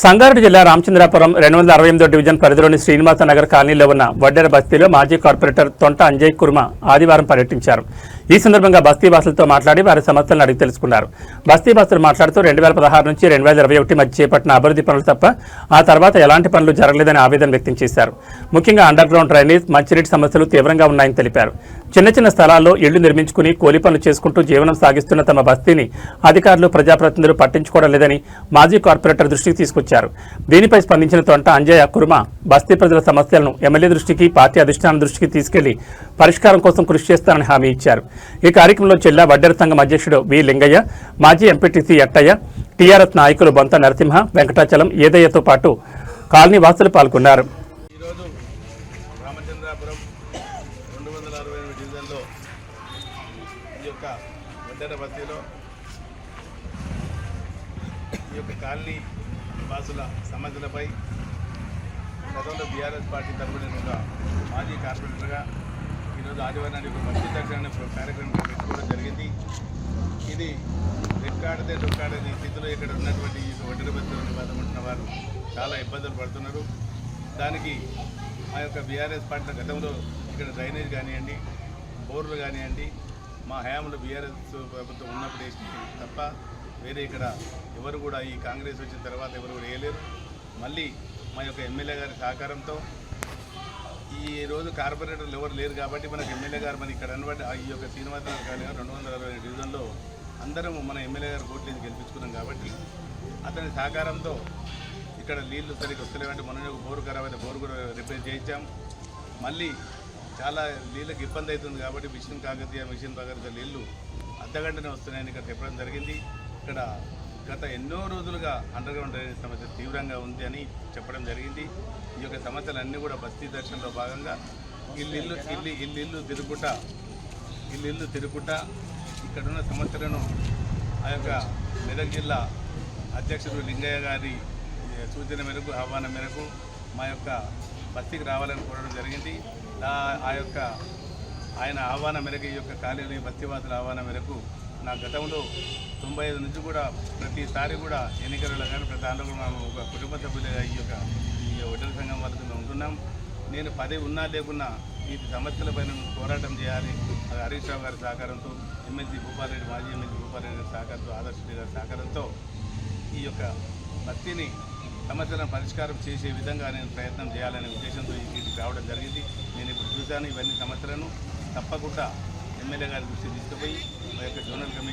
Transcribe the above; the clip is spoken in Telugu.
సంగారెడ్డి జిల్లా రామచంద్రాపురం 268 డివిజన్ పరిధిలోని శ్రీనివాస నగర్ కాలనీలో ఉన్న వడ్డెర బస్తీలో మాజీ కార్పొరేటర్ తొంట అంజయ్ కుర్మ ఆదివారం పర్యటించారు. ఈ సందర్భంగా బస్తీ వాసులతో మాట్లాడి వారి సమస్యలను అడిగి తెలుసుకున్నారు. బస్తీ వాసులు మాట్లాడుతూ 2016 నుంచి 2021 మధ్య చేపట్టిన అభివృద్ధి పనులు తప్ప ఆ తర్వాత ఎలాంటి పనులు జరగలేదని ఆవేదన వ్యక్తం చేశారు. ముఖ్యంగా అండర్ గ్రౌండ్ డ్రైనేజ్, మంచినీటి సమస్యలు తీవ్రంగా ఉన్నాయని తెలిపారు. చిన్న చిన్న స్థలాల్లో ఇళ్లు నిర్మించుకుని కూలి పనులు చేసుకుంటూ జీవనం సాగిస్తున్న తమ బస్తీని అధికారులు, ప్రజాప్రతినిధులు పట్టించుకోవడం లేదని మాజీ కార్పొరేటర్ దృష్టికి తీసుకొచ్చారు. దీనిపై స్పందించిన తొంట అంజయ్ కుర్మ బస్తీ ప్రజల సమస్యలను ఎమ్మెల్యే దృష్టికి, పార్టీ అధిష్టానం దృష్టికి తీసుకెళ్లి పరిష్కారం కోసం కృషి చేస్తారని హామీ ఇచ్చారు. ఈ కార్యక్రమంలో జిల్లా వడ్డెర సంఘం అధ్యక్షుడు వి లింగయ్య, మాజీ ఎంపీటీసీ ఎట్టయ్య, టీఆర్ఎస్ నాయకులు బొంత నరసింహ, వెంకటాచలం, ఏదయ్యతో పాటు కాలనీ వాసులు పాల్గొన్నారు. రామచంద్రాపురం 268 డివిజన్లో ఈ యొక్క వడ్డెర బస్తీలో ఈ యొక్క కాలనీ వాసుల సమస్యలపై గతంలో బీఆర్ఎస్ పార్టీ తరఫున ఒక మాజీ కార్పొరేటర్గా ఈరోజు ఆదివారానికి ఒక బస్తీ దర్శనాన్ని కార్యక్రమం పెట్టుకోవడం జరిగింది. ఇది రెక్కాడితే డొక్కాడని స్థితిలో ఇక్కడ ఉన్నటువంటి ఈ వడ్డెర బస్తీలో నివాసం ఉంటున్న వారు చాలా ఇబ్బందులు పడుతున్నారు. దానికి మా యొక్క బీఆర్ఎస్ పార్టీ గతంలో ఇక్కడ డ్రైనేజ్ కానివ్వండి, బోర్లు కానివ్వండి, మా హయాంలో బీఆర్ఎస్ ప్రభుత్వం ఉన్నప్పుడు వేసింది తప్ప వేరే ఇక్కడ ఎవరు కూడా ఈ కాంగ్రెస్ వచ్చిన తర్వాత ఎవరు కూడా వేయలేరు. మళ్ళీ మా యొక్క ఎమ్మెల్యే గారి సహకారంతో ఈ రోజు కార్పొరేటర్లు ఎవరు లేరు కాబట్టి మనకు ఎమ్మెల్యే గారు మన ఇక్కడ అనబట్టి ఈ యొక్క శ్రీనివాస నగర్ 268 డివిజన్లో అందరం మన ఎమ్మెల్యే గారు ఓట్లేసి గెలిపించుకున్నాం కాబట్టి అతని సహకారంతో ఇక్కడ నీళ్లు సరిగ్గా వస్తలేవంటే మన బోరు ఖరాబ్ అయితే బోరు కూడా రిపేర్ చేయించాం. మళ్ళీ చాలా నీళ్ళకి ఇబ్బంది అవుతుంది కాబట్టి మిషన్ కాకతీయ నీళ్లు అర్ధగంటనే వస్తున్నాయని ఇక్కడ చెప్పడం జరిగింది. ఇక్కడ గత ఎన్నో రోజులుగా అండర్ గ్రౌండ్ డ్రైనేజ్ సమస్య తీవ్రంగా ఉంది అని చెప్పడం జరిగింది. ఈ యొక్క సమస్యలన్నీ కూడా బస్తీ దర్శనంలో భాగంగా ఇల్లు తిరుగుకుంటా ఇక్కడున్న సమస్యలను ఆ యొక్క మెదక్ జిల్లా అధ్యక్షుడు లింగయ్య గారి సూచన మేరకు, ఆహ్వానం మేరకు మా యొక్క బస్తీకి రావాలని కోరడం జరిగింది. ఆయన ఆహ్వానం మేరకు ఈ యొక్క కాలనీ బస్తీవాసుల ఆహ్వానం మేరకు నా గతంలో 95 నుంచి కూడా ప్రతిసారి కూడా ఎన్నికలలో కానీ ప్రతి దాంట్లో కూడా మేము ఒక కుటుంబ సభ్యులుగా ఈ వడ్డెర సంఘం వాళ్ళతో మేము ఉంటున్నాం. నేను పదవి ఉన్నా లేకున్నా ఈ సమస్యలపైన పోరాటం చేయాలి. అది హరీష్ రావు గారి సహకారంతో, ఎమ్మెల్సీ భూపాలరెడ్డి, మాజీ ఎమ్మెల్సీ భూపాలరెడ్డి గారి సహకారంతో, ఆదర్శ రెడ్డి గారి సహకారంతో ఈ యొక్క బస్తీని సమస్యలను పరిష్కారం చేసే విధంగా నేను ప్రయత్నం చేయాలనే ఉద్దేశంతో ఇంటికి రావడం జరిగింది. నేను ఇప్పుడు చూశాను ఇవన్నీ సమస్యలను తప్పకుండా ఎమ్మెల్యే గారి దృష్టికి తీసుకుపోయి మా యొక్క జోనల్ కమిటీ